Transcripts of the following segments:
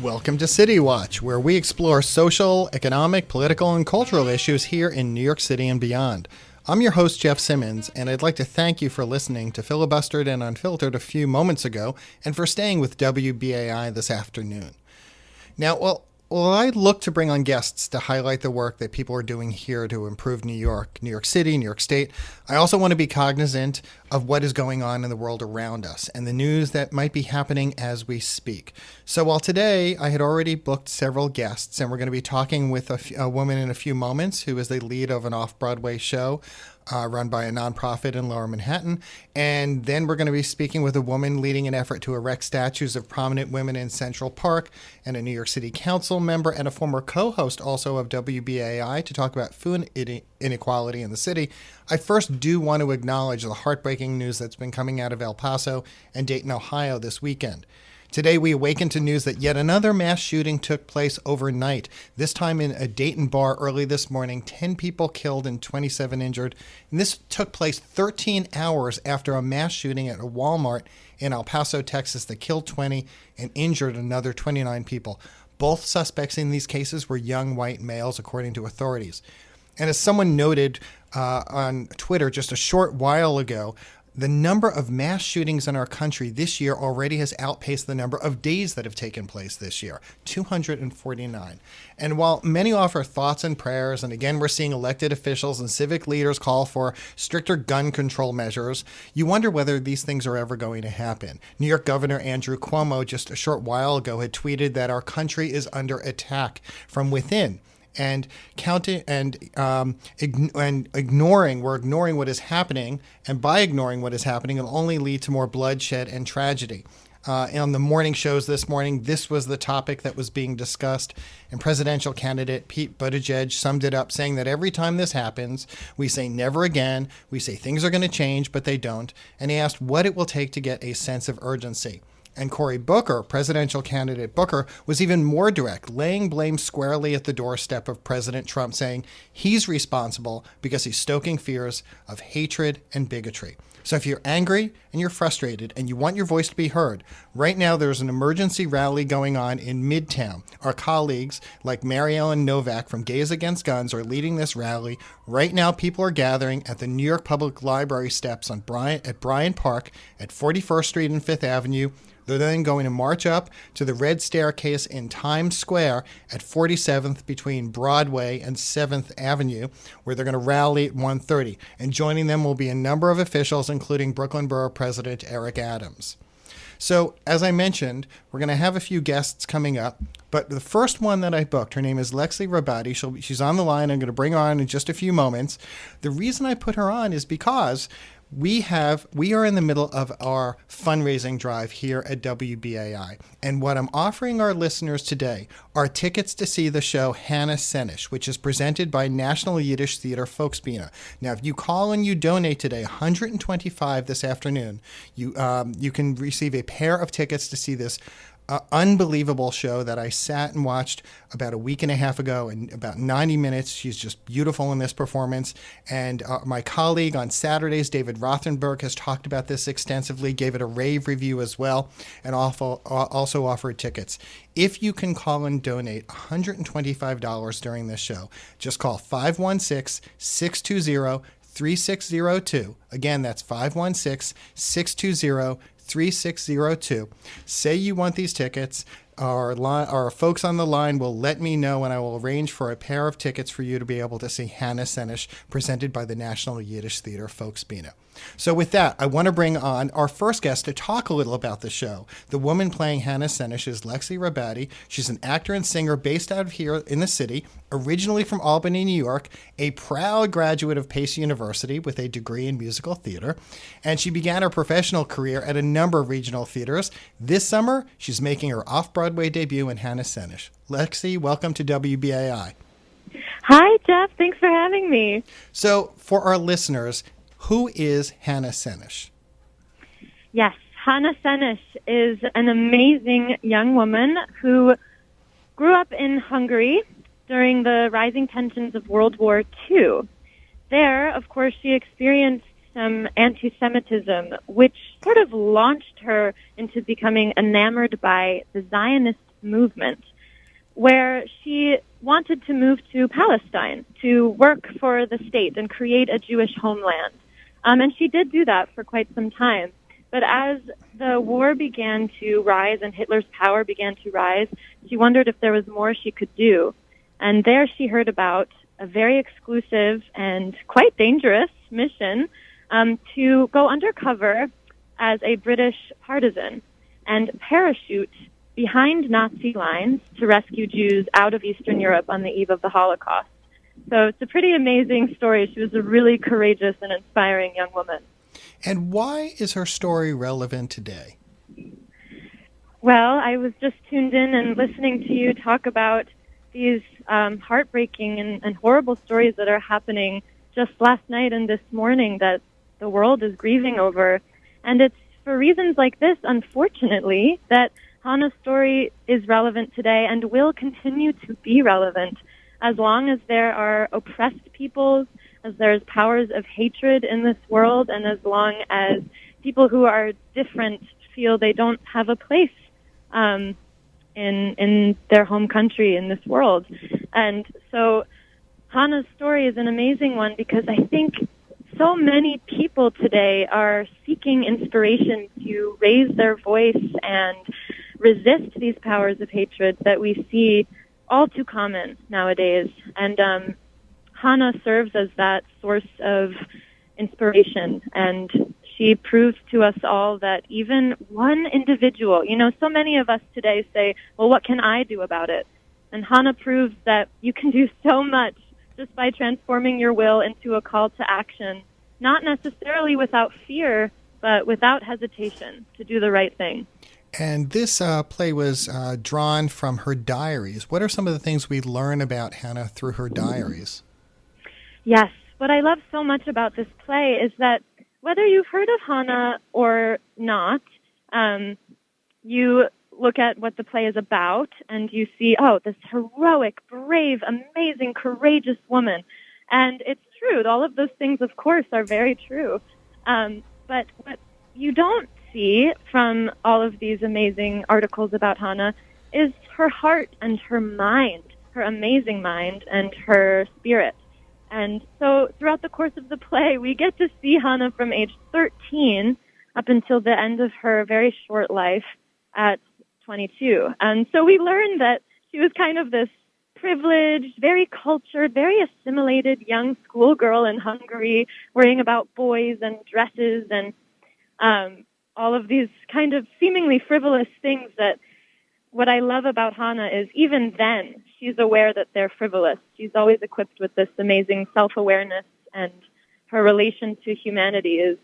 Welcome to City Watch, where we explore social, economic, political, and cultural issues here in New York City and beyond. I'm your host, Jeff Simmons, and I'd like to thank you for listening to Filibustered and Unfiltered a few moments ago, and for staying with WBAI this afternoon. Now, well, I look to bring on guests to highlight the work that people are doing here to improve New York City, New York State. I also want to be cognizant of what is going on in the world around us and the news that might be happening as we speak. So while today I had already booked several guests, and we're going to be talking with a woman in a few moments who is the lead of an off-Broadway show run by a nonprofit in Lower Manhattan. And then we're going to be speaking with a woman leading an effort to erect statues of prominent women in Central Park, and a New York City Council member and a former co-host also of WBAI to talk about food inequality in the city. I first do want to acknowledge the heartbreaking news that's been coming out of El Paso and Dayton, Ohio this weekend. Today, we awakened to news that yet another mass shooting took place overnight, this time in a Dayton bar early this morning, 10 people killed and 27 injured. And this took place 13 hours after a mass shooting at a Walmart in El Paso, Texas, that killed 20 and injured another 29 people. Both suspects in these cases were young white males, according to authorities. And as someone noted on Twitter just a short while ago, the number of mass shootings in our country this year already has outpaced the number of days that have taken place this year, 249. And while many offer thoughts and prayers, and again, we're seeing elected officials and civic leaders call for stricter gun control measures, you wonder whether these things are ever going to happen. New York Governor Andrew Cuomo just a short while ago had tweeted that our country is under attack from within. And ignoring what is happening, and by ignoring what is happening, it'll only lead to more bloodshed and tragedy. On the morning shows this morning, this was the topic that was being discussed, and presidential candidate Pete Buttigieg summed it up, saying that every time this happens, we say never again, we say things are going to change, but they don't, and he asked what it will take to get a sense of urgency. And Cory Booker, presidential candidate Booker, was even more direct, laying blame squarely at the doorstep of President Trump, saying he's responsible because he's stoking fears of hatred and bigotry. So if you're angry and you're frustrated and you want your voice to be heard, right now there's an emergency rally going on in Midtown. Our colleagues like Mary Ellen Novak from Gays Against Guns are leading this rally. Right now people are gathering at the New York Public Library steps at Bryant Park at 41st Street and 5th Avenue. They're then going to march up to the Red Staircase in Times Square at 47th between Broadway and 7th Avenue, where they're going to rally at 1:30. And joining them will be a number of officials, including Brooklyn Borough President Eric Adams. So, as I mentioned, we're going to have a few guests coming up, but the first one that I booked, her name is Lexi Rabadi. She's on the line. I'm going to bring her on in just a few moments. The reason I put her on is because we are in the middle of our fundraising drive here at WBAI. And what I'm offering our listeners today are tickets to see the show Hannah Senesh, which is presented by National Yiddish Theater Folkbsiene. Now, if you call and you donate today, $125 this afternoon, you can receive a pair of tickets to see this unbelievable show that I sat and watched about a week and a half ago in about 90 minutes. She's just beautiful in this performance. And my colleague on Saturdays, David Rothenberg, has talked about this extensively, gave it a rave review as well, and also offered tickets. If you can call and donate $125 during this show, just call 516-620-3602. Again, that's 516-620-3602. Say you want these tickets. Our folks on the line will let me know, and I will arrange for a pair of tickets for you to be able to see Hannah Senesh, presented by the National Yiddish Theater Folkbsiene. So with that, I want to bring on our first guest to talk a little about the show. The woman playing Hannah Senesh is Lexi Rabadi. She's an actor and singer based out of here in the city, originally from Albany, New York, a proud graduate of Pace University with a degree in musical theater. And she began her professional career at a number of regional theaters. This summer, she's making her off-Broadway debut in Hannah Senesh. Lexi, welcome to WBAI. Hi, Jeff. Thanks for having me. So for our listeners, who is Hannah Senesh? Yes, Hannah Senesh is an amazing young woman who grew up in Hungary during the rising tensions of World War II. There, of course, she experienced some anti-Semitism, which sort of launched her into becoming enamored by the Zionist movement, where she wanted to move to Palestine to work for the state and create a Jewish homeland. And she did do that for quite some time. But as the war began to rise and Hitler's power began to rise, she wondered if there was more she could do. And there she heard about a very exclusive and quite dangerous mission to go undercover as a British partisan and parachute behind Nazi lines to rescue Jews out of Eastern Europe on the eve of the Holocaust. So it's a pretty amazing story. She was a really courageous and inspiring young woman. And why is her story relevant today? Well, I was just tuned in and listening to you talk about these heartbreaking and horrible stories that are happening just last night and this morning that the world is grieving over. And it's for reasons like this, unfortunately, that Hannah's story is relevant today and will continue to be relevant as long as there are oppressed peoples, as there's powers of hatred in this world, and as long as people who are different feel they don't have a place in their home country in this world. And so Hannah's story is an amazing one because I think so many people today are seeking inspiration to raise their voice and resist these powers of hatred that we see all too common nowadays. And Hannah serves as that source of inspiration, and she proves to us all that even one individual, so many of us today say, well, what can I do about it? And Hannah proves that you can do so much just by transforming your will into a call to action, not necessarily without fear, but without hesitation to do the right thing. And this play was drawn from her diaries. What are some of the things we learn about Hannah through her diaries? Yes. What I love so much about this play is that whether you've heard of Hannah or not, you look at what the play is about and you see, this heroic, brave, amazing, courageous woman. And it's true. All of those things, of course, are very true. But what you don't see from all of these amazing articles about Hannah is her heart and her mind, her amazing mind and her spirit. And so throughout the course of the play, we get to see Hannah from age 13 up until the end of her very short life at 22. And so we learn that she was kind of this privileged, very cultured, very assimilated young schoolgirl in Hungary, worrying about boys and dresses and all of these kind of seemingly frivolous things that what I love about Hannah is even then she's aware that they're frivolous. She's always equipped with this amazing self-awareness, and her relation to humanity is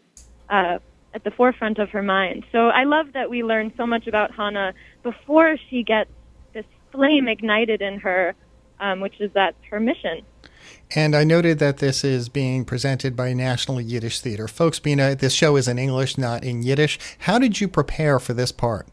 at the forefront of her mind. So I love that we learn so much about Hannah before she gets this flame ignited in her, which is that her mission. And I noted that this is being presented by National Yiddish Theater. Folkbsiene, this show is in English, not in Yiddish. How did you prepare for this part?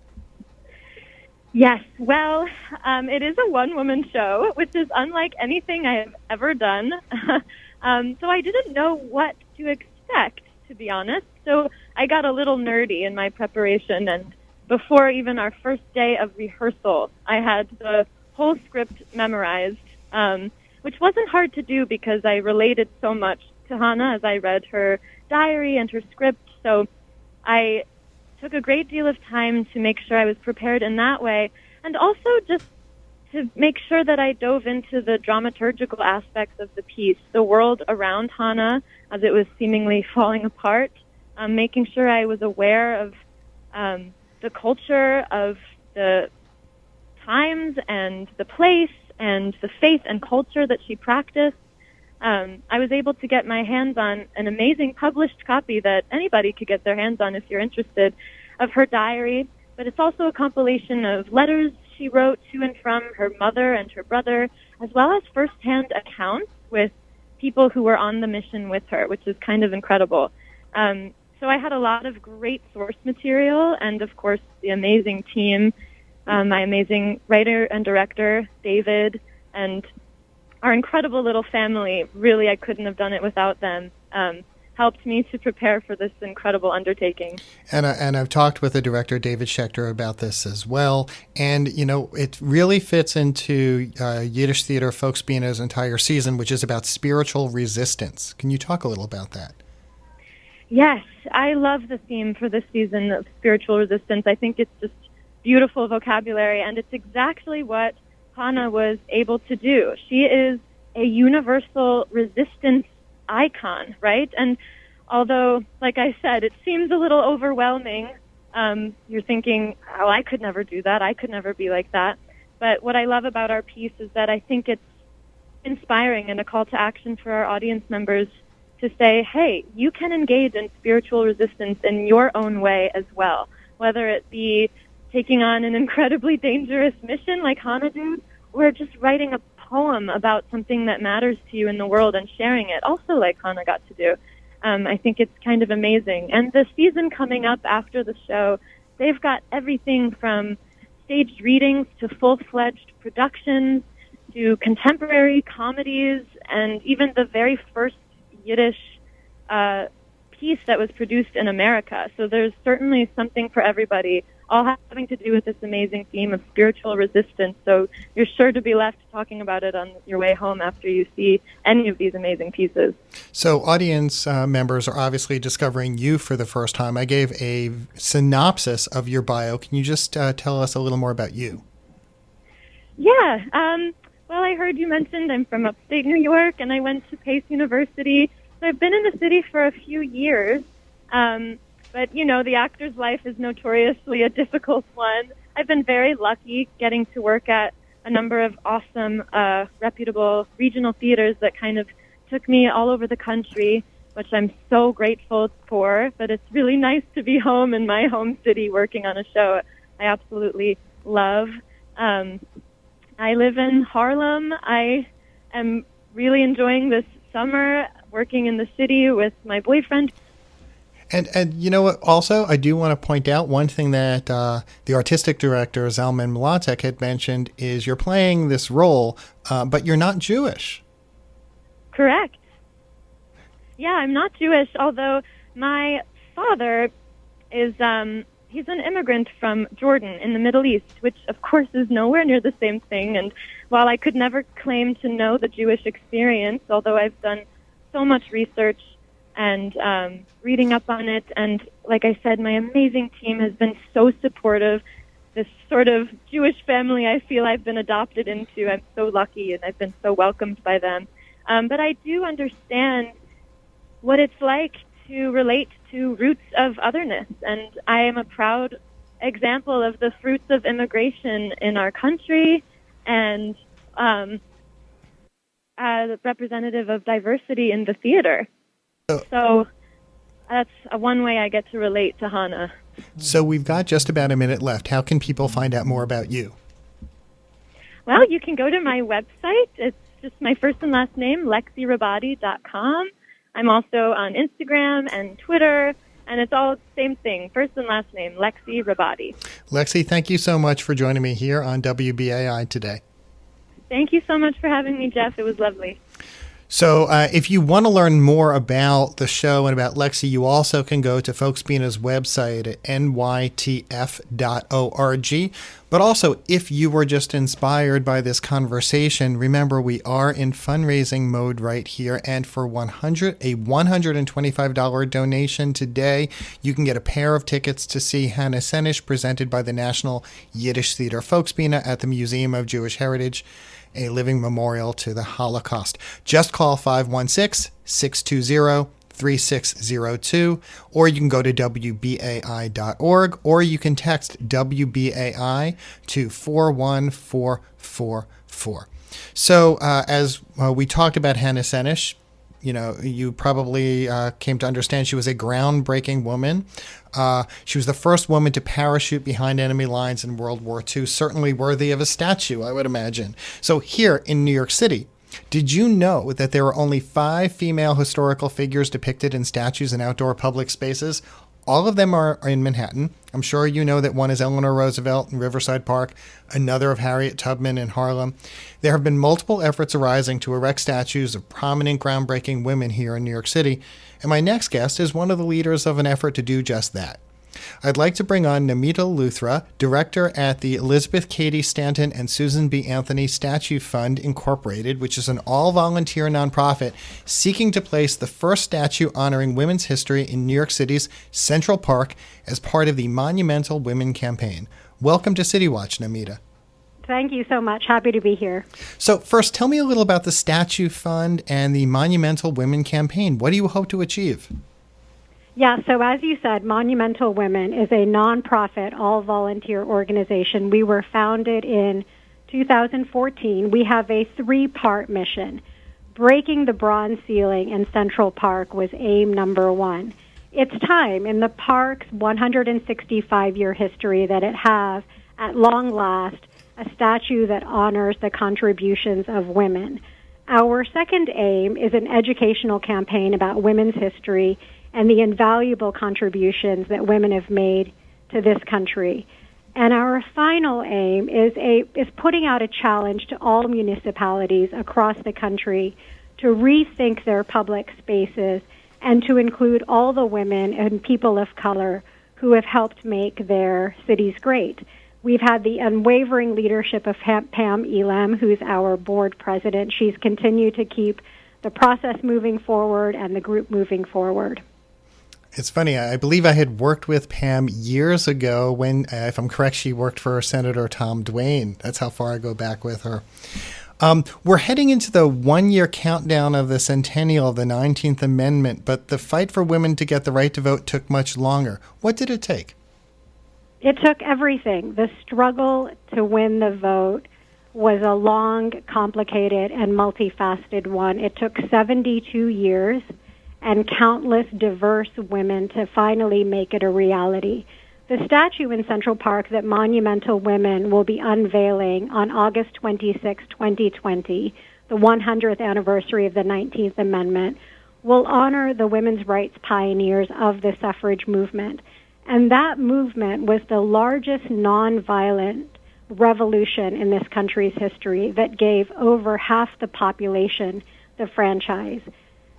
Yes, well, it is a one-woman show, which is unlike anything I have ever done. So I didn't know what to expect, to be honest. So I got a little nerdy in my preparation, and before even our first day of rehearsal, I had the whole script memorized, which wasn't hard to do because I related so much to Hannah as I read her diary and her script. So I took a great deal of time to make sure I was prepared in that way, and also just to make sure that I dove into the dramaturgical aspects of the piece, the world around Hannah as it was seemingly falling apart, making sure I was aware of the culture of the times and the place and the faith and culture that she practiced. I was able to get my hands on an amazing published copy that anybody could get their hands on if you're interested, of her diary, but it's also a compilation of letters she wrote to and from her mother and her brother, as well as firsthand accounts with people who were on the mission with her, which is kind of incredible. So I had a lot of great source material and, of course, the amazing team, my amazing writer and director, David, and our incredible little family. Really, I couldn't have done it without them. helped me to prepare for this incredible undertaking. And I've talked with the director, David Schechter, about this as well. And, it really fits into Yiddish Theater Folkbsiene's entire season, which is about spiritual resistance. Can you talk a little about that? Yes, I love the theme for this season of spiritual resistance. I think it's just beautiful vocabulary, and it's exactly what Hannah was able to do. She is a universal resistance icon, right? And although, like I said, it seems a little overwhelming, you're thinking, oh, I could never do that. I could never be like that. But what I love about our piece is that I think it's inspiring and a call to action for our audience members to say, hey, you can engage in spiritual resistance in your own way as well, whether it be taking on an incredibly dangerous mission like Hannah did, or just writing a poem about something that matters to you in the world and sharing it, also like Hannah got to do. I think it's kind of amazing. And the season coming up after the show, they've got everything from staged readings to full-fledged productions to contemporary comedies and even the very first Yiddish piece that was produced in America. So there's certainly something for everybody, all having to do with this amazing theme of spiritual resistance. So you're sure to be left talking about it on your way home after you see any of these amazing pieces. So audience members are obviously discovering you for the first time. I gave a synopsis of your bio. Can you just tell us a little more about you? Yeah. Well, I heard you mentioned I'm from upstate New York, and I went to Pace University. So I've been in the city for a few years. But, the actor's life is notoriously a difficult one. I've been very lucky getting to work at a number of awesome, reputable regional theaters that kind of took me all over the country, which I'm so grateful for. But it's really nice to be home in my home city working on a show I absolutely love. I live in Harlem. I am really enjoying this summer working in the city with my boyfriend. And you know what? Also, I do want to point out one thing that the artistic director, Zalman Mlatek, had mentioned is you're playing this role, but you're not Jewish. Correct. Yeah, I'm not Jewish, although my father is, he's an immigrant from Jordan in the Middle East, which of course is nowhere near the same thing. And while I could never claim to know the Jewish experience, although I've done so much research and reading up on it, and like I said, my amazing team has been so supportive. This sort of Jewish family I feel I've been adopted into. I'm so lucky, and I've been so welcomed by them. But I do understand what it's like to relate to roots of otherness, and I am a proud example of the fruits of immigration in our country, and a representative of diversity in the theater. So that's one way I get to relate to Hannah. So we've got just about a minute left. How can people find out more about you? Well, you can go to my website. It's just my first and last name, LexiRabadi.com. I'm also on Instagram and Twitter, and it's all the same thing, first and last name, Lexi Rabadi. Lexi, thank you so much for joining me here on WBAI today. Thank you so much for having me, Jeff. It was lovely. So if you want to learn more about the show and about Lexi, you also can go to Folkbsiene's website at nytf.org. But also, if you were just inspired by this conversation, remember we are in fundraising mode right here. And for a $125 donation today, you can get a pair of tickets to see Hannah Senesh presented by the National Yiddish Theater Folkbsiene at the Museum of Jewish Heritage, a living memorial to the Holocaust. Just call 516-620-3602, or you can go to WBAI.org, or you can text WBAI to 41444. So as we talked about Hannah Senesh, you probably came to understand she was a groundbreaking woman. She was the first woman to parachute behind enemy lines in World War II, certainly worthy of a statue, I would imagine. So here in New York City, did you know that there are only 5 female historical figures depicted in statues in outdoor public spaces? All of them are in Manhattan. I'm sure you know that one is Eleanor Roosevelt in Riverside Park, another of Harriet Tubman in Harlem. There have been multiple efforts arising to erect statues of prominent, groundbreaking women here in New York City, and my next guest is one of the leaders of an effort to do just that. I'd like to bring on Namita Luthra, director at the Elizabeth Cady Stanton and Susan B. Anthony Statue Fund, Incorporated, which is an all-volunteer nonprofit seeking to place the first statue honoring women's history in New York City's Central Park as part of the Monumental Women Campaign. Welcome to City Watch, Namita. Thank you so much. Happy to be here. So first, tell me a little about the Statue Fund and the Monumental Women Campaign. What do you hope to achieve? Yeah, so as you said, Monumental Women is a nonprofit, all-volunteer organization. We were founded in 2014. We have a three-part mission. Breaking the bronze ceiling in Central Park was aim number one. It's time in the park's 165-year history that it has, at long last, a statue that honors the contributions of women. Our second aim is an educational campaign about women's history and the invaluable contributions that women have made to this country. And our final aim is putting out a challenge to all municipalities across the country to rethink their public spaces and to include all the women and people of color who have helped make their cities great. We've had the unwavering leadership of Pam Elam, who's our board president. She's continued to keep the process moving forward and the group moving forward. It's funny. I believe I had worked with Pam years ago when, if I'm correct, she worked for Senator Tom Duane. That's how far I go back with her. We're heading into the one-year countdown of the centennial of the 19th Amendment, but the fight for women to get the right to vote took much longer. What did it take? It took everything. The struggle to win the vote was a long, complicated, and multifaceted one. It took 72 years and countless diverse women to finally make it a reality. The statue in Central Park that Monumental Women will be unveiling on August 26, 2020, the 100th anniversary of the 19th Amendment, will honor the women's rights pioneers of the suffrage movement. And that movement was the largest nonviolent revolution in this country's history that gave over half the population the franchise.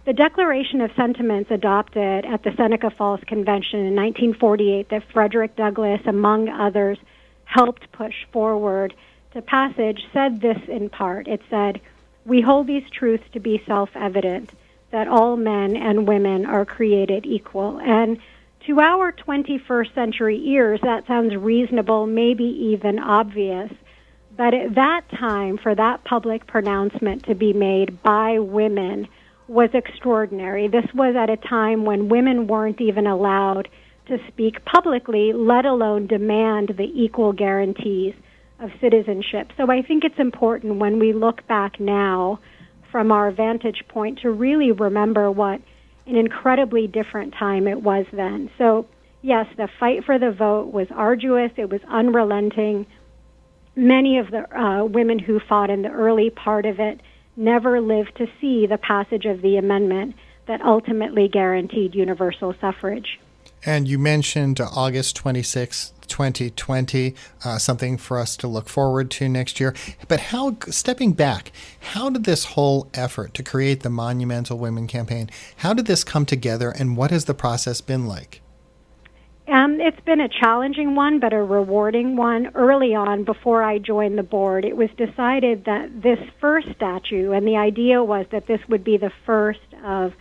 The Declaration of Sentiments adopted at the Seneca Falls Convention in 1948 that Frederick Douglass, among others, helped push forward to passage said this in part. It said, "We hold these truths to be self-evident, that all men and women are created equal." And to our 21st century ears, that sounds reasonable, maybe even obvious. But at that time, for that public pronouncement to be made by women was extraordinary. This was at a time when women weren't even allowed to speak publicly, let alone demand the equal guarantees of citizenship. So I think it's important when we look back now from our vantage point to really remember what an incredibly different time it was then. So yes, the fight for the vote was arduous. It was unrelenting. Many of the women who fought in the early part of it never lived to see the passage of the amendment that ultimately guaranteed universal suffrage. And you mentioned August 26, 2020, something for us to look forward to next year. But stepping back, how did this whole effort to create the Monumental Women Campaign, how did this come together and what has the process been like? It's been a challenging one, but a rewarding one. Early on, before I joined the board, it was decided that this first statue, and the idea was that this would be the first of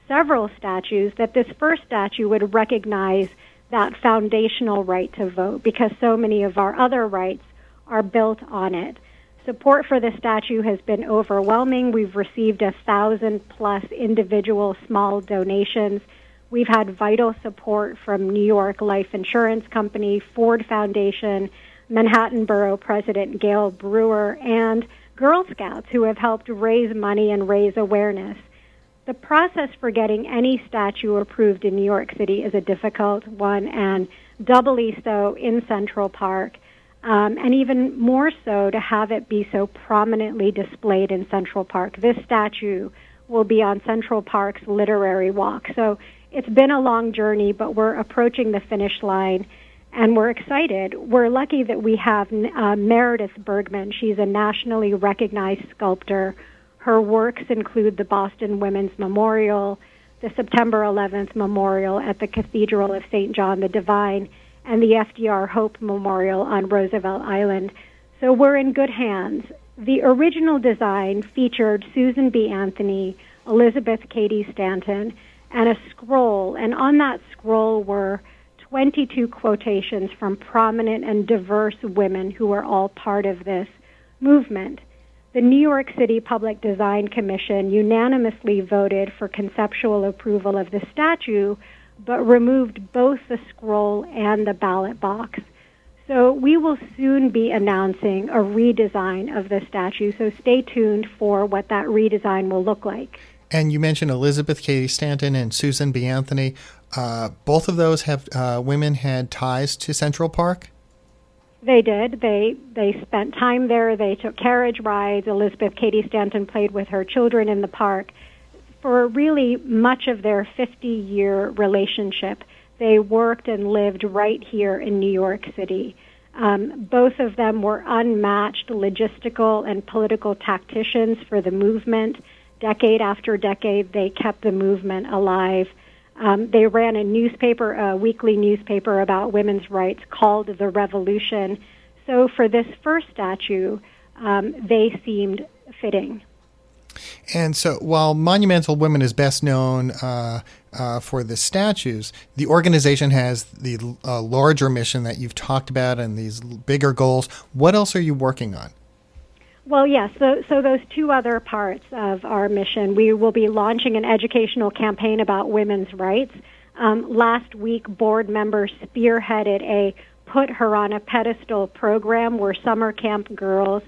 several statues, that this first statue would recognize that foundational right to vote because so many of our other rights are built on it. Support for the statue has been overwhelming. We've received 1,000+ individual small donations. We've had vital support from New York Life Insurance Company, Ford Foundation, Manhattan Borough President Gail Brewer, and Girl Scouts who have helped raise money and raise awareness. The process for getting any statue approved in New York City is a difficult one, and doubly so in Central Park, and even more so to have it be so prominently displayed in Central Park. This statue will be on Central Park's Literary Walk. So it's been a long journey, but we're approaching the finish line, and we're excited. We're lucky that we have Meredith Bergman. She's a nationally recognized sculptor. Her works include the Boston Women's Memorial, the September 11th Memorial at the Cathedral of St. John the Divine, and the FDR Hope Memorial on Roosevelt Island. So we're in good hands. The original design featured Susan B. Anthony, Elizabeth Cady Stanton, and a scroll, and on that scroll were 22 quotations from prominent and diverse women who are all part of this movement. The New York City Public Design Commission unanimously voted for conceptual approval of the statue, but removed both the scroll and the ballot box. So we will soon be announcing a redesign of the statue, so stay tuned for what that redesign will look like. And you mentioned Elizabeth Cady Stanton and Susan B. Anthony. Both of those have women had ties to Central Park? They did. They spent time there. They took carriage rides. Elizabeth Cady Stanton played with her children in the park. For really much of their 50-year relationship, they worked and lived right here in New York City. Both of them were unmatched logistical and political tacticians for the movement. Decade after decade, they kept the movement alive. They ran a weekly newspaper about women's rights called The Revolution. So for this first statue, they seemed fitting. And so while Monumental Women is best known for the statues, the organization has the larger mission that you've talked about and these bigger goals. What else are you working on? Well, yes. So those two other parts of our mission, we will be launching an educational campaign about women's rights. Last week, board members spearheaded a Put Her on a Pedestal program where summer camp girls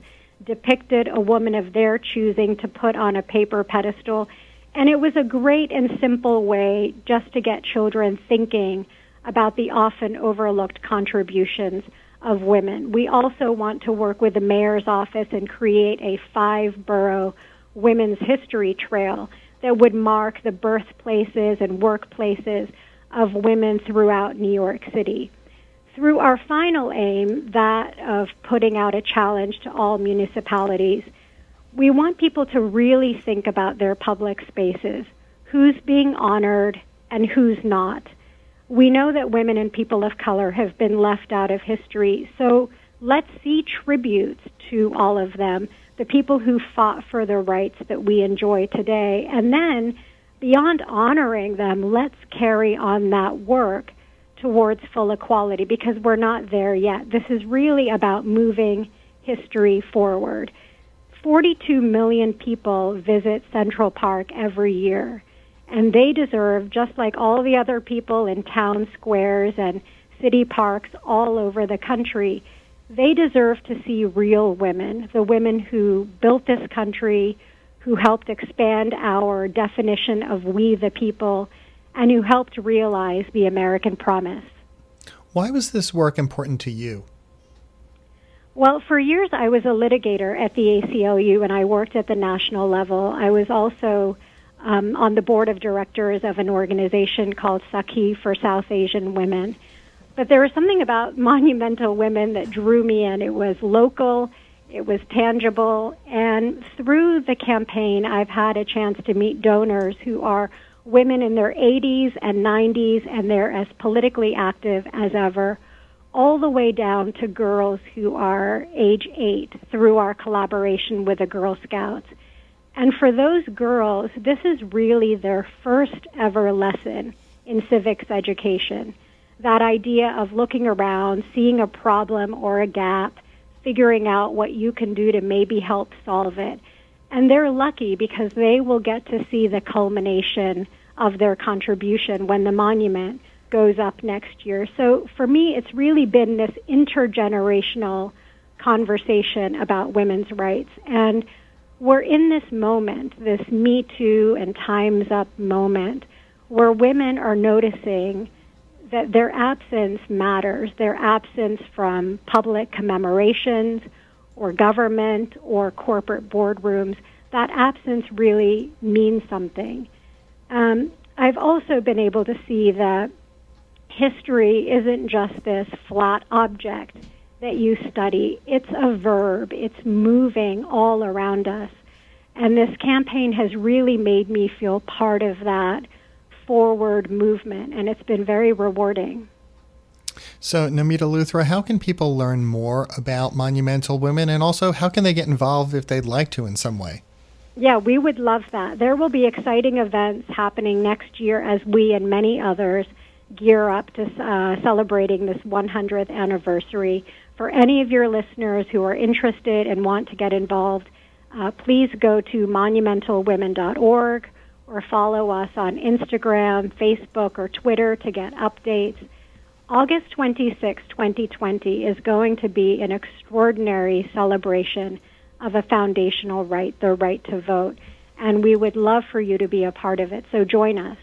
depicted a woman of their choosing to put on a paper pedestal. And it was a great and simple way just to get children thinking about the often overlooked contributions of women. We also want to work with the mayor's office and create a 5-borough women's history trail that would mark the birthplaces and workplaces of women throughout New York City. Through our final aim, that of putting out a challenge to all municipalities, we want people to really think about their public spaces, who's being honored and who's not. We know that women and people of color have been left out of history, so let's see tributes to all of them, the people who fought for the rights that we enjoy today. And then, beyond honoring them, let's carry on that work towards full equality, because we're not there yet. This is really about moving history forward. 42 million people visit Central Park every year. And they deserve, just like all the other people in town squares and city parks all over the country, they deserve to see real women, the women who built this country, who helped expand our definition of we the people, and who helped realize the American promise. Why was this work important to you? Well, for years I was a litigator at the ACLU, and I worked at the national level. I was also on the board of directors of an organization called Sakhi for South Asian Women. But there was something about Monumental Women that drew me in. It was local, it was tangible, and through the campaign, I've had a chance to meet donors who are women in their 80s and 90s, and they're as politically active as ever, all the way down to girls who are age 8 through our collaboration with the Girl Scouts. And for those girls, this is really their first ever lesson in civics education. That idea of looking around, seeing a problem or a gap, figuring out what you can do to maybe help solve it. And they're lucky because they will get to see the culmination of their contribution when the monument goes up next year. So for me, it's really been this intergenerational conversation about women's rights. And we're in this moment, this Me Too and Time's Up moment, where women are noticing that their absence matters, their absence from public commemorations or government or corporate boardrooms. That absence really means something. I've also been able to see that history isn't just this flat object that you study. It's a verb. It's moving all around us. And this campaign has really made me feel part of that forward movement, and it's been very rewarding. So, Namita, Luthra, how can people learn more about Monumental Women, and also how can they get involved if they'd like to in some way? Yeah, we would love that. There will be exciting events happening next year as we and many others gear up to celebrating this 100th anniversary. For any of your listeners who are interested and want to get involved, please go to monumentalwomen.org or follow us on Instagram, Facebook, or Twitter to get updates. August 26, 2020 is going to be an extraordinary celebration of a foundational right, the right to vote, and we would love for you to be a part of it, so join us.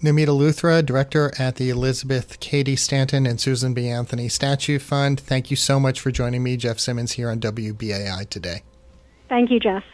Namita Luthra, Director at the Elizabeth Cady Stanton and Susan B. Anthony Statue Fund, thank you so much for joining me, Jeff Simmons, here on WBAI today. Thank you, Jeff.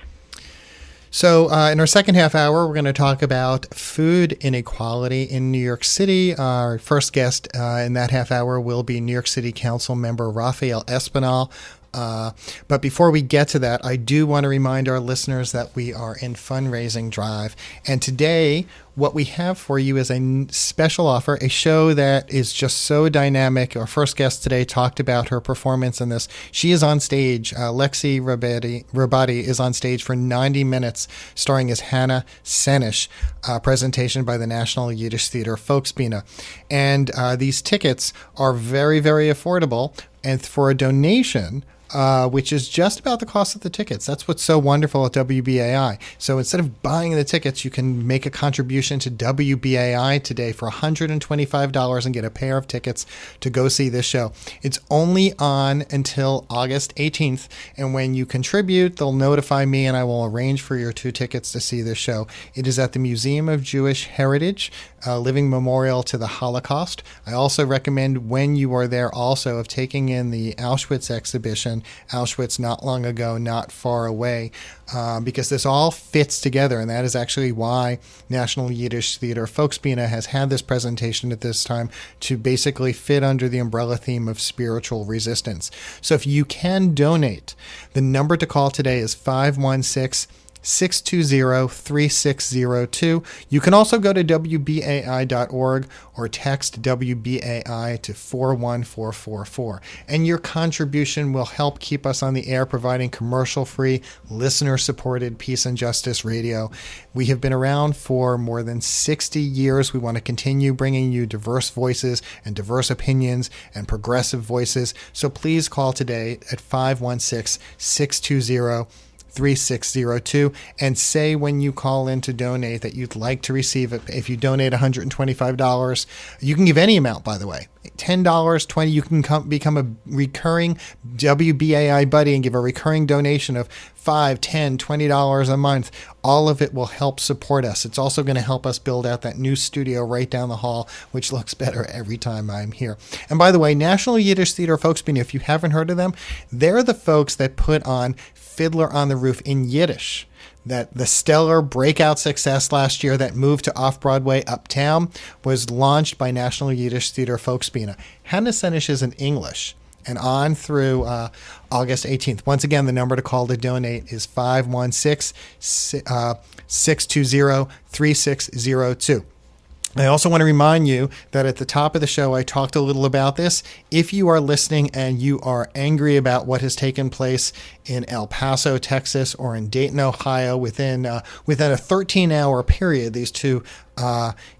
So in our second half hour, we're going to talk about food inequality in New York City. Our first guest in that half hour will be New York City Council member Rafael Espinal. But before we get to that, I do want to remind our listeners that we are in fundraising drive. And today, what we have for you is a special offer, a show that is just so dynamic. Our first guest today talked about her performance in this. She is on stage. Lexi Rabadi is on stage for 90 minutes, starring as Hannah Senesh, presentation by the National Yiddish Theater Folkbsiene. And these tickets are very, very affordable. And for a donation, which is just about the cost of the tickets. That's what's so wonderful at WBAI. So instead of buying the tickets, you can make a contribution to WBAI today for $125 and get a pair of tickets to go see this show. It's only on until August 18th. And when you contribute, they'll notify me and I will arrange for your 2 tickets to see this show. It is at the Museum of Jewish Heritage, living memorial to the Holocaust. I also recommend when you are there also of taking in the Auschwitz exhibition, Auschwitz Not Long Ago, Not Far Away, because this all fits together, and that is actually why National Yiddish Theater Folkbsiene has had this presentation at this time, to basically fit under the umbrella theme of spiritual resistance. So if you can donate, the number to call today is 516-620-3602. You can also go to WBAI.org or text WBAI to 41444. And your contribution will help keep us on the air, providing commercial-free, listener-supported peace and justice radio. We have been around for more than 60 years. We want to continue bringing you diverse voices and diverse opinions and progressive voices. So please call today at 516-620-3602 and say when you call in to donate that you'd like to receive it. If you donate $125, you can give any amount, by the way. $10, $20, you can become a recurring WBAI buddy and give a recurring donation of $5, $10, $20 a month. All of it will help support us. It's also going to help us build out that new studio right down the hall, which looks better every time I'm here. And by the way, National Yiddish Theater Folkbsiene, if you haven't heard of them, they're the folks that put on Fiddler on the Roof in Yiddish. That the stellar breakout success last year that moved to off-Broadway Uptown was launched by National Yiddish Theater Folkbsiene. Hannah Senesh is in English, and on through August 18th. Once again, the number to call to donate is 516-620-3602. I also want to remind you that at the top of the show, I talked a little about this. If you are listening and you are angry about what has taken place in El Paso, Texas, or in Dayton, Ohio, within a 13-hour period, these two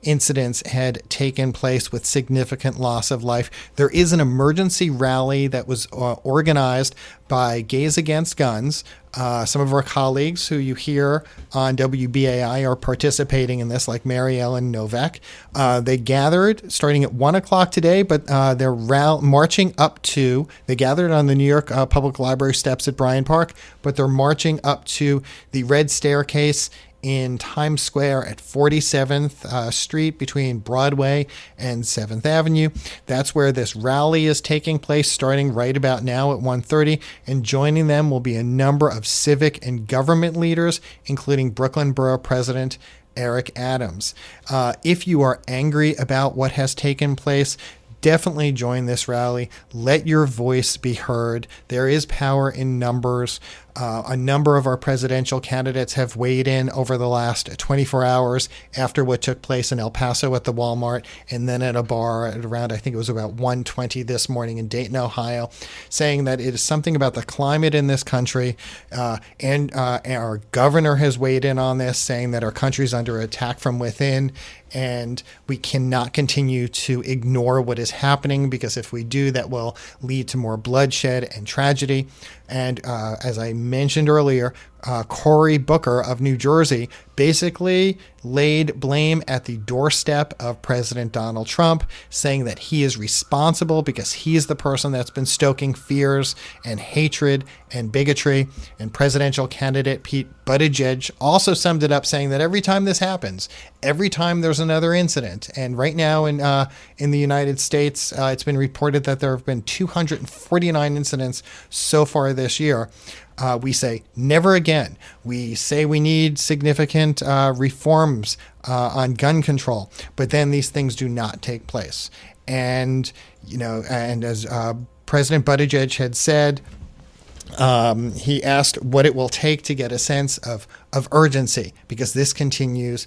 incidents had taken place with significant loss of life. There is an emergency rally that was organized by Gays Against Guns. Some of our colleagues who you hear on WBAI are participating in this, like Mary Ellen Novak. They gathered starting at 1 o'clock today, but they're marching up to, they gathered on the New York Public Library steps at Bryant Park, but they're marching up to the Red Staircase in Times Square at 47th Street between Broadway and 7th Avenue. That's where this rally is taking place, starting right about now at 1:30. And joining them will be a number of civic and government leaders, including Brooklyn Borough President Eric Adams. If you are angry about what has taken place, definitely join this rally. Let your voice be heard. There is power in numbers. A number of our presidential candidates have weighed in over the last 24 hours after what took place in El Paso at the Walmart and then at a bar at around, I think it was about 1:20 this morning in Dayton, Ohio, saying that it is something about the climate in this country. And our governor has weighed in on this, saying that our country's under attack from within and we cannot continue to ignore what is happening, because if we do, that will lead to more bloodshed and tragedy. And as I mentioned earlier, Cory Booker of New Jersey basically laid blame at the doorstep of President Donald Trump, saying that he is responsible because he is the person that's been stoking fears and hatred and bigotry. And presidential candidate Pete Buttigieg also summed it up, saying that every time this happens, every time there's another incident, and right now in the United States, it's been reported that there have been 249 incidents so far this year. We say never again. We say we need significant reforms on gun control, but then these things do not take place. And, and as President Buttigieg had said, he asked what it will take to get a sense of urgency, because this continues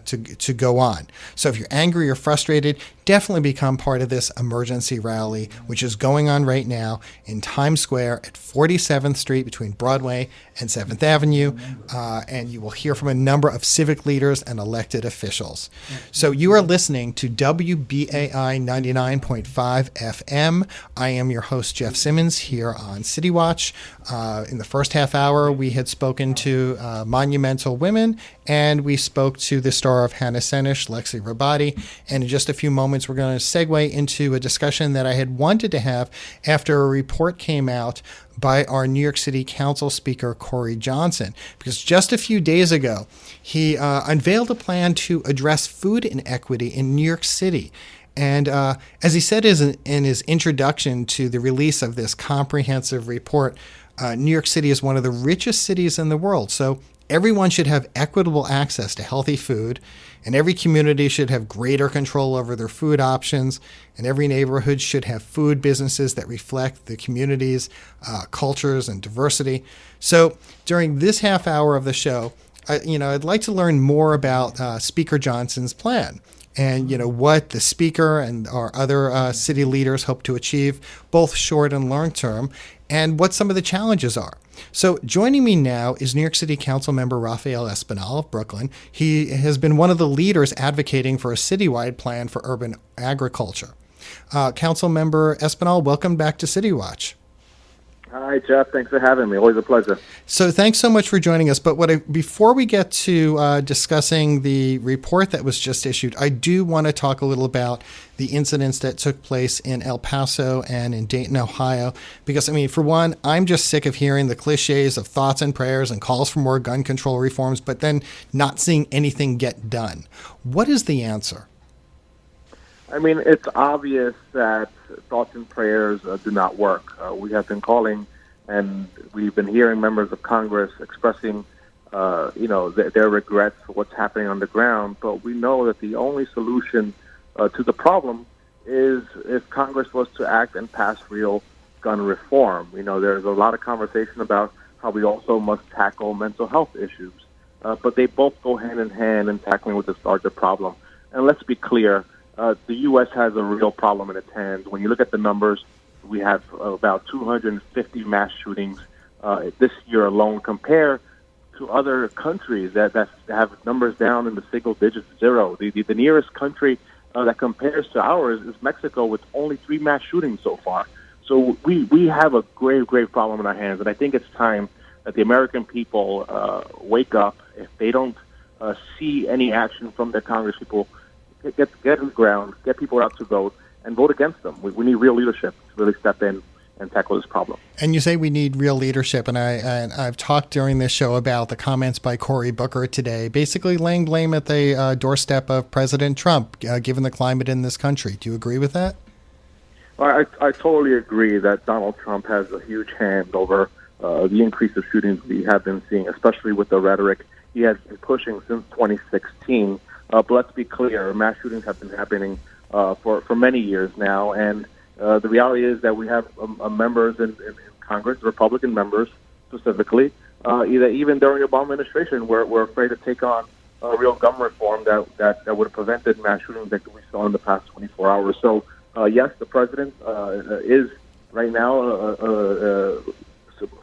to go on. So if you're angry or frustrated, definitely become part of this emergency rally, which is going on right now in Times Square at 47th Street between Broadway and 7th Avenue. And you will hear from a number of civic leaders and elected officials. So you are listening to WBAI 99.5 FM. I am your host, Jeff Simmons, here on City Watch. In the first half hour, we had spoken to Monumental women, and we spoke to the star of Hannah Senesh, Lexi Rabadi. And in just a few moments, we're going to segue into a discussion that I had wanted to have after a report came out by our New York City Council Speaker, Corey Johnson, because just a few days ago, he unveiled a plan to address food inequity in New York City. And as he said in his introduction to the release of this comprehensive report, New York City is one of the richest cities in the world. So everyone should have equitable access to healthy food, and every community should have greater control over their food options, and every neighborhood should have food businesses that reflect the community's cultures and diversity. So during this half hour of the show, I'd like to learn more about Speaker Johnson's plan, and what the speaker and our other city leaders hope to achieve, both short and long term, and what some of the challenges are. So joining me now is New York City Council member Rafael Espinal of Brooklyn. He has been one of the leaders advocating for a citywide plan for urban agriculture. Council member Espinal, welcome back to City Watch. Hi, Jeff. Thanks for having me. Always a pleasure. So thanks so much for joining us. But before we get to discussing the report that was just issued, I do want to talk a little about the incidents that took place in El Paso and in Dayton, Ohio. Because, for one, I'm just sick of hearing the cliches of thoughts and prayers and calls for more gun control reforms, but then not seeing anything get done. What is the answer? It's obvious that thoughts and prayers do not work. We have been calling, and we've been hearing members of Congress expressing, their regrets for what's happening on the ground. But we know that the only solution to the problem is if Congress was to act and pass real gun reform. There's a lot of conversation about how we also must tackle mental health issues, but they both go hand in hand in tackling with this larger problem. And let's be clear. The U.S. has a real problem in its hands. When you look at the numbers, we have about 250 mass shootings this year alone, compared to other countries that have numbers down in the single digits, zero. The nearest country that compares to ours is Mexico, with only 3 mass shootings so far. So we have a great problem in our hands, and I think it's time that the American people wake up. If they don't see any action from their Congress people, get on the ground, get people out to vote, and vote against them. We need real leadership to really step in and tackle this problem. And you say we need real leadership, and I've talked during this show about the comments by Cory Booker today, basically laying blame at the doorstep of President Trump, given the climate in this country. Do you agree with that? Well, I totally agree that Donald Trump has a huge hand over the increase of shootings we have been seeing, especially with the rhetoric he has been pushing since 2016. But let's be clear, mass shootings have been happening for many years now, and the reality is that we have members in Congress, Republican members specifically, even during the Obama administration, we're afraid to take on real gun reform that would have prevented mass shootings that we saw in the past 24 hours. So, yes, the president is right now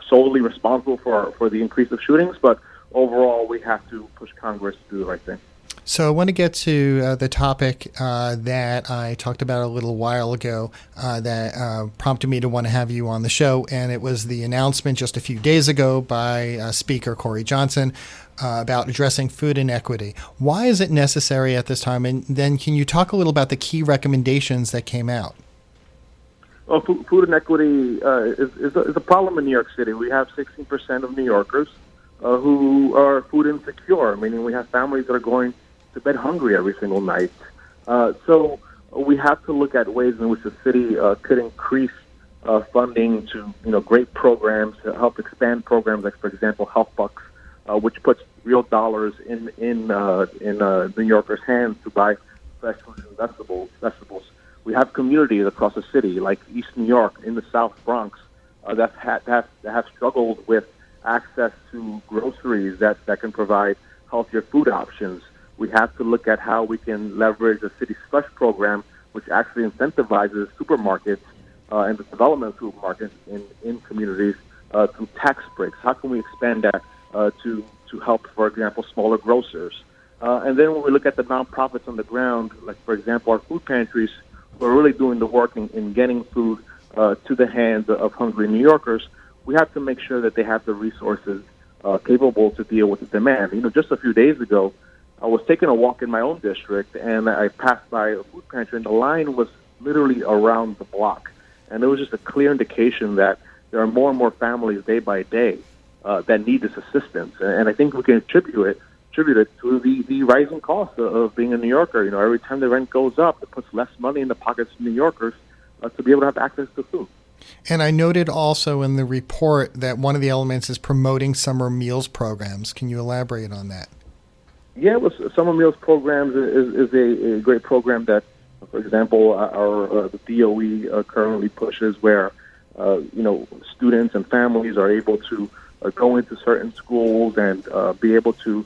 solely responsible for the increase of shootings, but overall we have to push Congress to do the right thing. So I want to get to the topic that I talked about a little while ago that prompted me to want to have you on the show, and it was the announcement just a few days ago by Speaker Corey Johnson about addressing food inequity. Why is it necessary at this time? And then can you talk a little about the key recommendations that came out? Well, food inequity is a problem in New York City. We have 16% of New Yorkers who are food insecure, meaning we have families that are going to bed hungry every single night. So we have to look at ways in which the city could increase funding to great programs to help expand programs like, for example, Health Bucks, which puts real dollars in New Yorkers' hands to buy fresh fruits and vegetables. We have communities across the city, like East New York, in the South Bronx, that have struggled with access to groceries that can provide healthier food options. We have to look at how we can leverage the city's Fresh program, which actually incentivizes supermarkets and the development of supermarkets in communities through tax breaks. How can we expand that to help, for example, smaller grocers? And then when we look at the nonprofits on the ground, like, for example, our food pantries, who are really doing the work in getting food to the hands of hungry New Yorkers, we have to make sure that they have the resources capable to deal with the demand. Just a few days ago, I was taking a walk in my own district, and I passed by a food pantry, and the line was literally around the block. And it was just a clear indication that there are more and more families day by day that need this assistance. And I think we can attribute it to the rising cost of being a New Yorker. Every time the rent goes up, it puts less money in the pockets of New Yorkers to be able to have access to food. And I noted also in the report that one of the elements is promoting summer meals programs. Can you elaborate on that? Yeah, well, Summer Meals Programs is a great program that, for example, the DOE currently pushes, where students and families are able to go into certain schools and be able to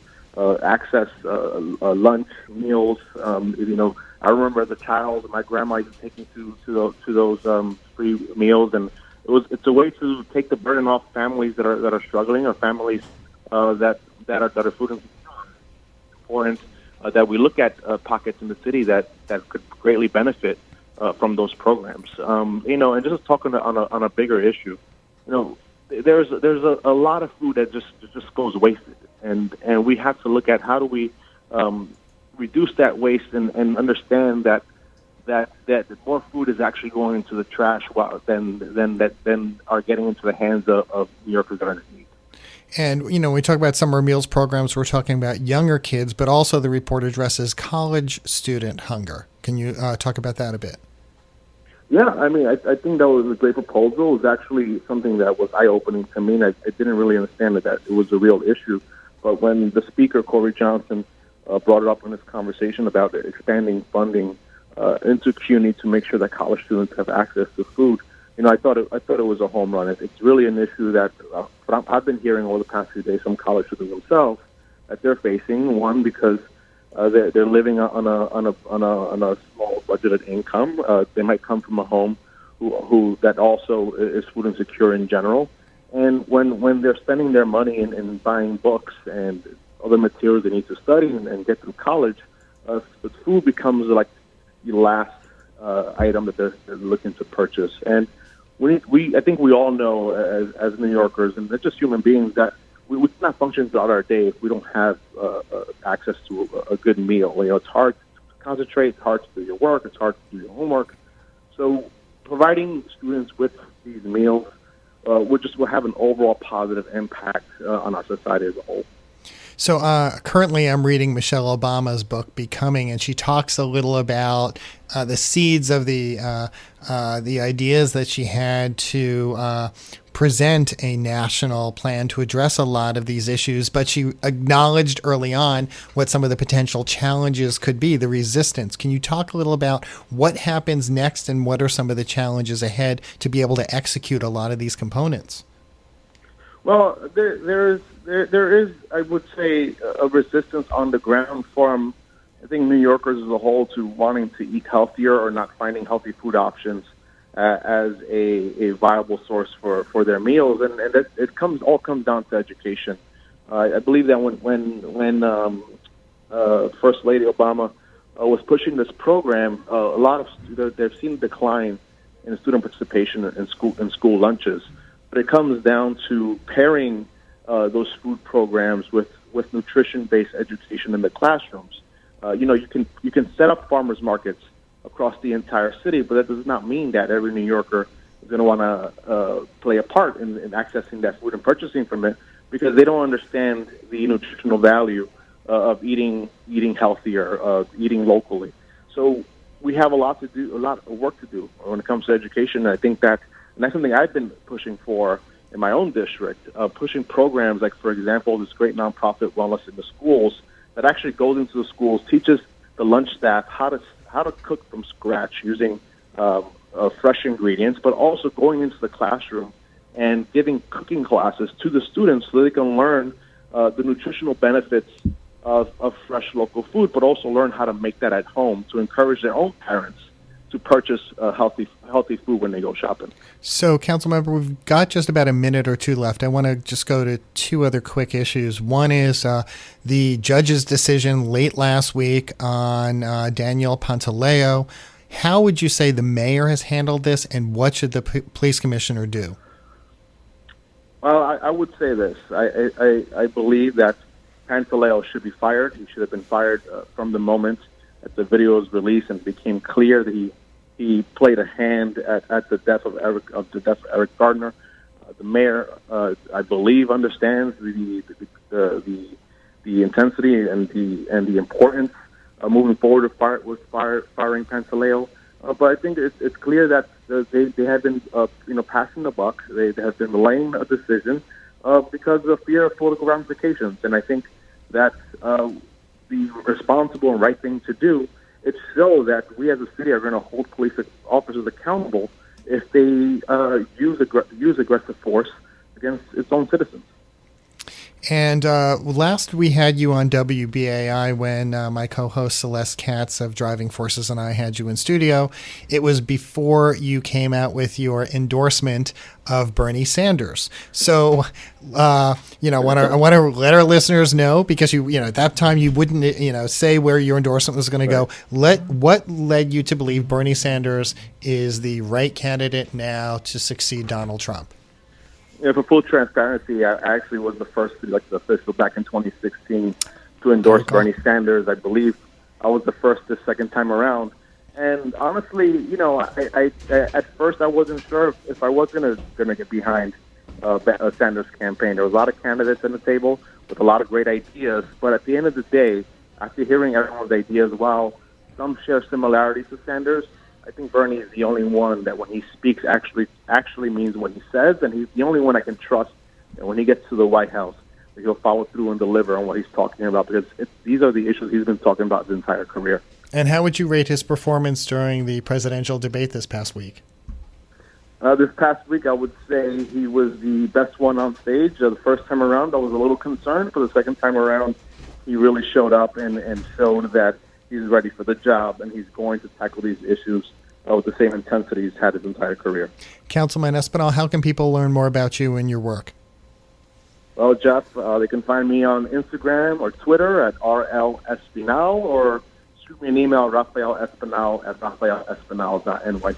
access lunch meals. I remember as a child, my grandma used to take me to those free meals, and it's a way to take the burden off families that are struggling, or families that are food insecure. Important that we look at pockets in the city that could greatly benefit from those programs. And just talking on a bigger issue, there's a lot of food that just goes wasted, and we have to look at how do we reduce that waste and understand that more food is actually going into the trash than are getting into the hands of New Yorkers that are in need. And, when we talk about summer meals programs, we're talking about younger kids, but also the report addresses college student hunger. Can you talk about that a bit? Yeah, I think that was a great proposal. It was actually something that was eye-opening to me, and I didn't really understand that it was a real issue. But when the speaker, Corey Johnson, brought it up in this conversation about expanding funding into CUNY to make sure that college students have access to food, I thought it was a home run. It's really an issue that I've been hearing over the past few days from college students themselves that they're facing. One, because they're living on a small budgeted income. They might come from a home who that also is food insecure in general. And when they're spending their money in buying books and other materials they need to study and get through college, the food becomes like the last item that they're looking to purchase. And I think we all know as New Yorkers, and just human beings, that we cannot function throughout our day if we don't have access to a good meal. It's hard to concentrate, it's hard to do your work, it's hard to do your homework. So providing students with these meals will have an overall positive impact on our society as a whole. So currently I'm reading Michelle Obama's book, Becoming, and she talks a little about the seeds of the ideas that she had to present a national plan to address a lot of these issues, but she acknowledged early on what some of the potential challenges could be, the resistance. Can you talk a little about what happens next and what are some of the challenges ahead to be able to execute a lot of these components? Well, there is, I would say, a resistance on the ground from, I think, New Yorkers as a whole to wanting to eat healthier or not finding healthy food options as a viable source for their meals, and it all comes down to education. I believe that when First Lady Obama was pushing this program, a lot of they've seen a decline in student participation in school lunches. But it comes down to pairing those food programs with nutrition-based education in the classrooms. You can set up farmers markets across the entire city, but that does not mean that every New Yorker is going to want to play a part in accessing that food and purchasing from it, because they don't understand the nutritional value of eating healthier, eating locally. So we have a lot of work to do when it comes to education. And I think and that's something I've been pushing for in my own district, pushing programs like, for example, this great nonprofit Wellness in the Schools that actually goes into the schools, teaches the lunch staff how to cook from scratch using fresh ingredients, but also going into the classroom and giving cooking classes to the students so they can learn the nutritional benefits of fresh local food, but also learn how to make that at home to encourage their own parents to purchase healthy food when they go shopping. So, Councilmember, we've got just about a minute or two left. I want to just go to two other quick issues. One is the judge's decision late last week on Daniel Pantaleo. How would you say the mayor has handled this, and what should the police commissioner do? Well, I would say this. I believe that Pantaleo should be fired. He should have been fired from the moment that the video was released and it became clear that he played a hand at the death of Eric Gardner. The mayor, I believe, understands the intensity and the importance moving forward with firing Pantaleo. But I think it's clear that they have been passing the buck. They have been delaying a decision because of fear of political ramifications. And I think that the responsible and right thing to do is show that we as a city are going to hold police officers accountable if they use aggressive force against its own citizens. And last we had you on WBAI when my co-host Celeste Katz of Driving Forces and I had you in studio. It was before you came out with your endorsement of Bernie Sanders. So, I want to let our listeners know, because at that time you wouldn't say where your endorsement was going to go. What led you to believe Bernie Sanders is the right candidate now to succeed Donald Trump? Yeah, for full transparency, I actually was the first elected official back in 2016 to endorse Bernie Sanders. I believe I was the first the second time around. And honestly, I at first I wasn't sure if I was going to get behind Sanders' campaign. There was a lot of candidates on the table with a lot of great ideas. But at the end of the day, after hearing everyone's ideas, while some share similarities to Sanders, I think Bernie is the only one that when he speaks actually means what he says, and he's the only one I can trust that when he gets to the White House, that he'll follow through and deliver on what he's talking about, because these are the issues he's been talking about his entire career. And how would you rate his performance during the presidential debate this past week? This past week, I would say he was the best one on stage. The first time around, I was a little concerned. For the second time around, he really showed up and showed that he's ready for the job, and he's going to tackle these issues with the same intensity he's had his entire career. Councilman Espinal, how can people learn more about you and your work? Well, Jeff, they can find me on Instagram or Twitter at RL Espinal, or shoot me an email, Rafael Espinal at rafaelespinal.nyc.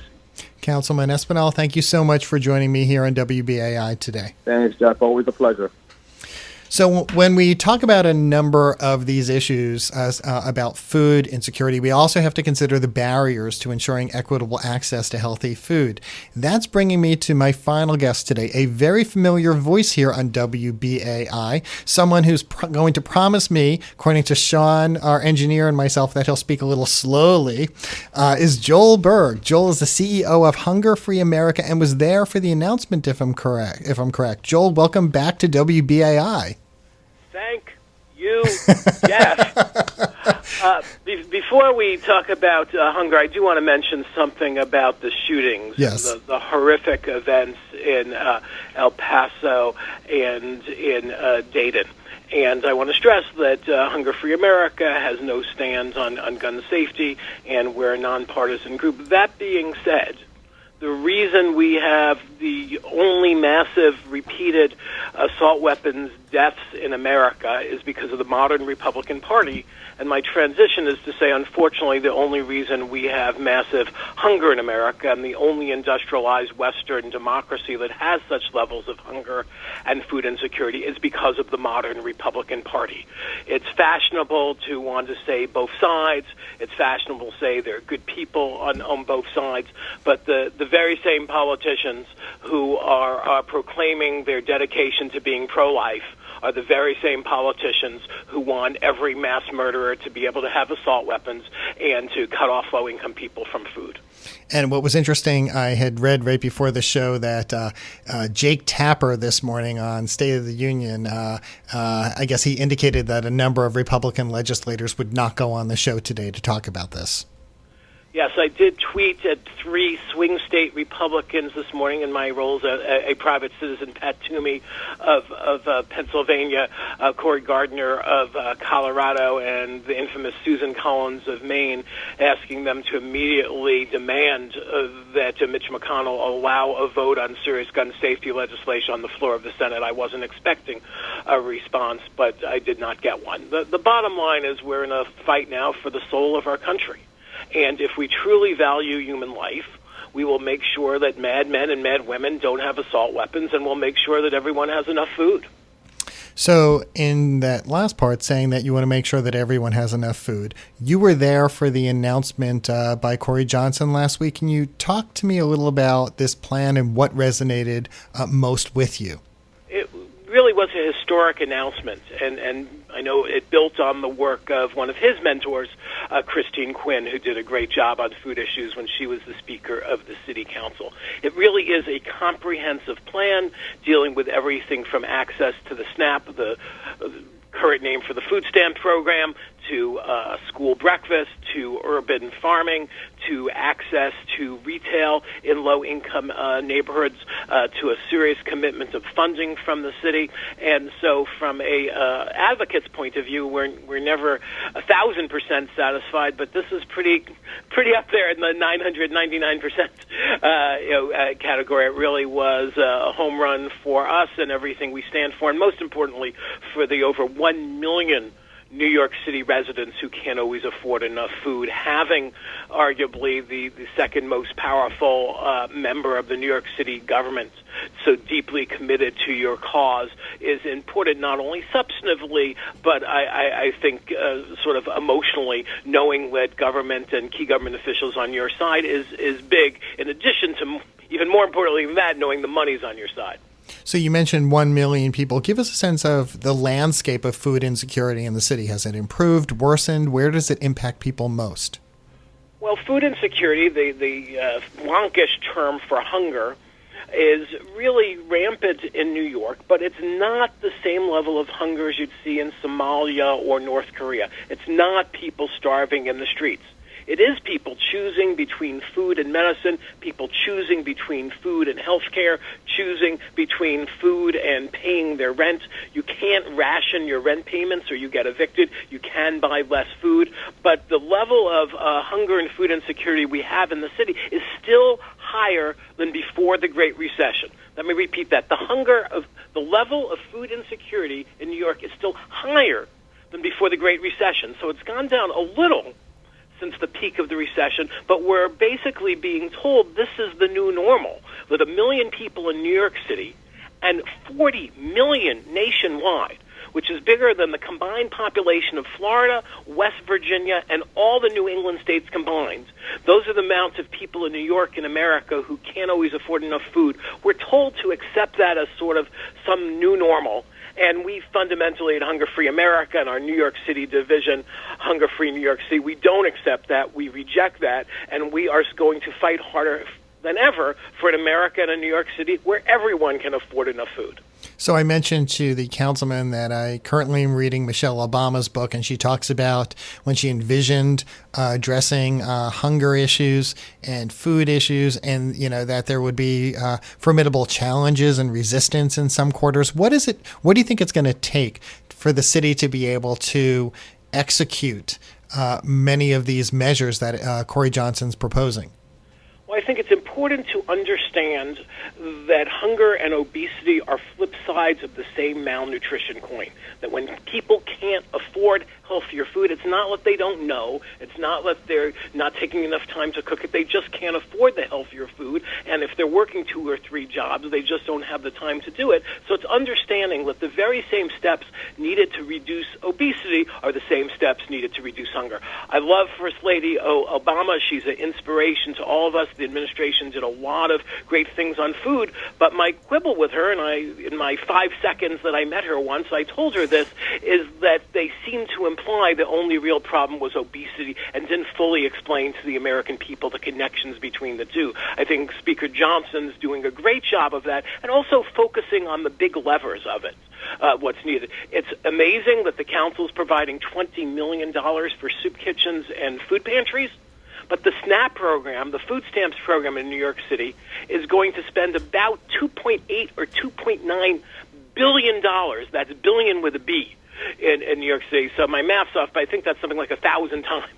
Councilman Espinal, thank you so much for joining me here on WBAI today. Thanks, Jeff. Always a pleasure. So when we talk about a number of these issues about food insecurity, we also have to consider the barriers to ensuring equitable access to healthy food. That's bringing me to my final guest today, a very familiar voice here on WBAI, someone who's going to promise me, according to Sean, our engineer, and myself, that he'll speak a little slowly, is Joel Berg. Joel is the CEO of Hunger Free America and was there for the announcement, if I'm correct. Joel, welcome back to WBAI. Thank you, Jeff. Before we talk about hunger, I do want to mention something about the shootings, yes. the horrific events in El Paso and in Dayton. And I want to stress that Hunger Free America has no stance on gun safety, and we're a nonpartisan group. That being said, the reason we have the only massive repeated assault weapons deaths in America is because of the modern Republican Party. And my transition is to say, unfortunately, the only reason we have massive hunger in America and the only industrialized Western democracy that has such levels of hunger and food insecurity is because of the modern Republican Party. It's fashionable to want to say both sides. It's fashionable to say there are good people on both sides. But the very same politicians who are proclaiming their dedication to being pro-life are the very same politicians who want every mass murderer to be able to have assault weapons and to cut off low-income people from food. And what was interesting, I had read right before the show that Jake Tapper this morning on State of the Union, I guess he indicated that a number of Republican legislators would not go on the show today to talk about this. Yes, I did tweet at 3 swing state Republicans this morning in my role as a private citizen, Pat Toomey of Pennsylvania, Cory Gardner of Colorado, and the infamous Susan Collins of Maine, asking them to immediately demand that Mitch McConnell allow a vote on serious gun safety legislation on the floor of the Senate. I wasn't expecting a response, but I did not get one. The bottom line is we're in a fight now for the soul of our country. And if we truly value human life, we will make sure that mad men and mad women don't have assault weapons, and we'll make sure that everyone has enough food. So in that last part, saying that you want to make sure that everyone has enough food, you were there for the announcement by Corey Johnson last week. Can you talk to me a little about this plan and what resonated most with you? It really was a historic announcement, and I know it built on the work of one of his mentors, Christine Quinn, who did a great job on food issues when she was the Speaker of the City Council. It really is a comprehensive plan dealing with everything from access to the SNAP, the current name for the food stamp program, to school breakfast, to urban farming, to access to retail in low-income neighborhoods, to a serious commitment of funding from the city. And so from a advocate's point of view, we're never 1,000% satisfied, but this is pretty up there in the 999% category. It really was a home run for us and everything we stand for, and most importantly, for the over 1 million New York City residents who can't always afford enough food. Having arguably the second most powerful member of the New York City government so deeply committed to your cause is important, not only substantively, but I think sort of emotionally. Knowing that government and key government officials on your side is big, in addition to, even more importantly than that, knowing the money's on your side. So you mentioned 1 million people. Give us a sense of the landscape of food insecurity in the city. Has it improved, worsened? Where does it impact people most? Well, food insecurity, the wonkish term for hunger, is really rampant in New York, but it's not the same level of hunger as you'd see in Somalia or North Korea. It's not people starving in the streets. It is people choosing between food and medicine, people choosing between food and health care, choosing between food and paying their rent. You can't ration your rent payments or you get evicted. You can buy less food. But the level of hunger and food insecurity we have in the city is still higher than before the Great Recession. Let me repeat that. The level of food insecurity in New York is still higher than before the Great Recession. So it's gone down a little since the peak of the recession, but we're basically being told this is the new normal, that 1 million people in New York City and 40 million nationwide which is bigger than the combined population of Florida, West Virginia, and all the New England states combined. Those are the amounts of people in New York and America who can't always afford enough food. We're told to accept that as sort of some new normal. And we fundamentally at Hunger Free America and our New York City division, Hunger Free New York City, we don't accept that. We reject that. And we are going to fight harder than ever for an America and a New York City where everyone can afford enough food. So I mentioned to the councilman that I currently am reading Michelle Obama's book, and she talks about when she envisioned addressing hunger issues and food issues, and that there would be formidable challenges and resistance in some quarters. What do you think it's going to take for the city to be able to execute many of these measures that Corey Johnson's proposing? Well, I think it's important to understand that hunger and obesity are flip sides of the same malnutrition coin. That when people can't afford healthier food, it's not that they don't know, it's not that they're not taking enough time to cook it, they just can't afford the healthier food, and if they're working 2 or 3 jobs, they just don't have the time to do it. So it's understanding that the very same steps needed to reduce obesity are the same steps needed to reduce hunger. I love First Lady Obama. She's an inspiration to all of us. The administration did a lot of great things on food, but my quibble with her, and in my 5 seconds that I met her once, I told her this, is that they seem to imply the only real problem was obesity and didn't fully explain to the American people the connections between the two. I think Speaker Johnson's doing a great job of that and also focusing on the big levers of it. What's needed. It's amazing that the council's providing $20 million for soup kitchens and food pantries, but the SNAP program, the food stamps program in New York City, is going to spend about $2.8 or $2.9 billion. That's billion with a B. In New York City. So my math's off, but I think that's something like 1,000 times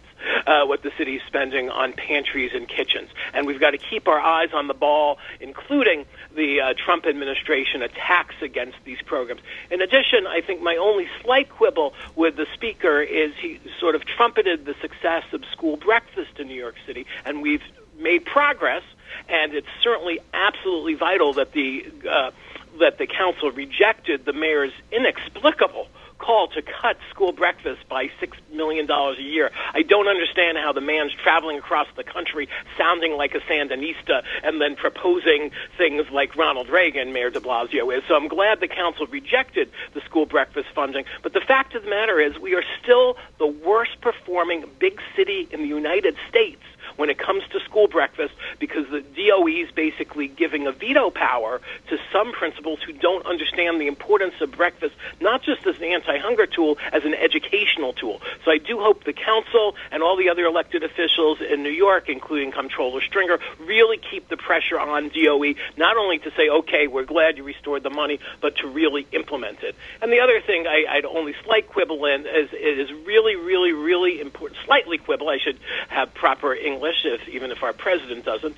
what the city is spending on pantries and kitchens. And we've got to keep our eyes on the ball, including the Trump administration attacks against these programs. In addition, I think my only slight quibble with the speaker is he sort of trumpeted the success of school breakfast in New York City, and we've made progress, and it's certainly absolutely vital that the council rejected the mayor's inexplicable call to cut school breakfast by $6 million a year. I don't understand how the man's traveling across the country sounding like a Sandinista and then proposing things like Ronald Reagan, Mayor de Blasio is. So I'm glad the council rejected the school breakfast funding. But the fact of the matter is we are still the worst performing big city in the United States when it comes to school breakfast, because the DOE is basically giving a veto power to some principals who don't understand the importance of breakfast, not just as an anti-hunger tool, as an educational tool. So I do hope the council and all the other elected officials in New York, including Comptroller Stringer, really keep the pressure on DOE, not only to say, okay, we're glad you restored the money, but to really implement it. And the other thing I'd only slight quibble in is it is really, really, really important, slightly quibble, I should have proper English, even if our president doesn't.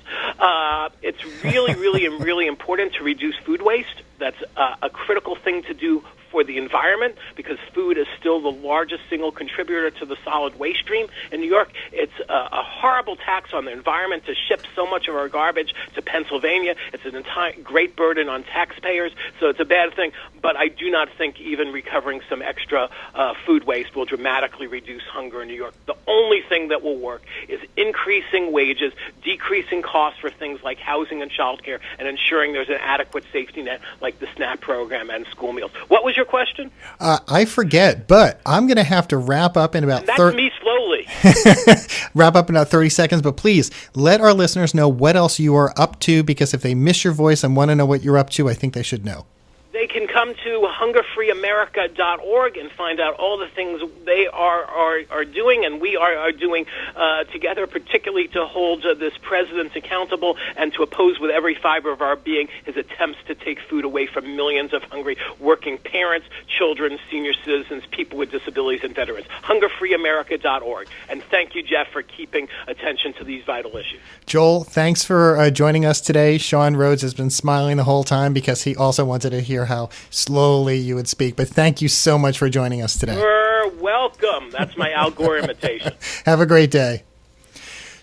It's really, really, really important to reduce food waste. That's a critical thing to do for the environment, because food is still the largest single contributor to the solid waste stream in New York. It's a horrible tax on the environment to ship so much of our garbage to Pennsylvania. It's an entire great burden on taxpayers, so it's a bad thing. But I do not think even recovering some extra food waste will dramatically reduce hunger in New York. The only thing that will work is increasing wages, decreasing costs for things like housing and childcare, and ensuring there's an adequate safety net like the SNAP program and school meals. What was your question? I forget, but I'm going to have to wrap up in about me slowly. Wrap up in about 30 seconds, but please let our listeners know what else you are up to, because if they miss your voice and want to know what you're up to, I think they should know. They can come to hungerfreeamerica.org and find out all the things they are doing and we are doing together, particularly to hold this president accountable and to oppose with every fiber of our being his attempts to take food away from millions of hungry working parents, children, senior citizens, people with disabilities, and veterans. hungerfreeamerica.org. And thank you, Jeff, for keeping attention to these vital issues. Joel, thanks for joining us today. Sean Rhodes has been smiling the whole time because he also wanted to hear how slowly you would speak. But thank you so much for joining us today. You're welcome. That's my Al Gore imitation. Have a great day.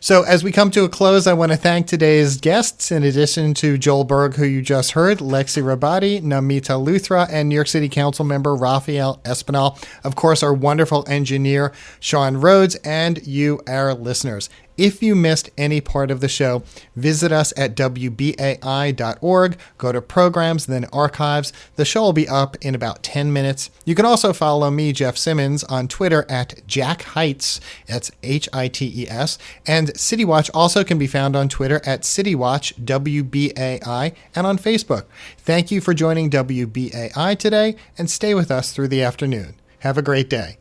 So as we come to a close, I want to thank today's guests, in addition to Joel Berg, who you just heard, Lexi Rabadi, Namita Luthra, and New York City Council member Rafael Espinal. Of course, our wonderful engineer, Sean Rhodes, and you, our listeners. If you missed any part of the show, visit us at WBAI.org. Go to programs, then archives. The show will be up in about 10 minutes. You can also follow me, Jeff Simmons, on Twitter at Jack Heights. That's Hites. And CityWatch also can be found on Twitter at CityWatch WBAI and on Facebook. Thank you for joining WBAI today, and stay with us through the afternoon. Have a great day.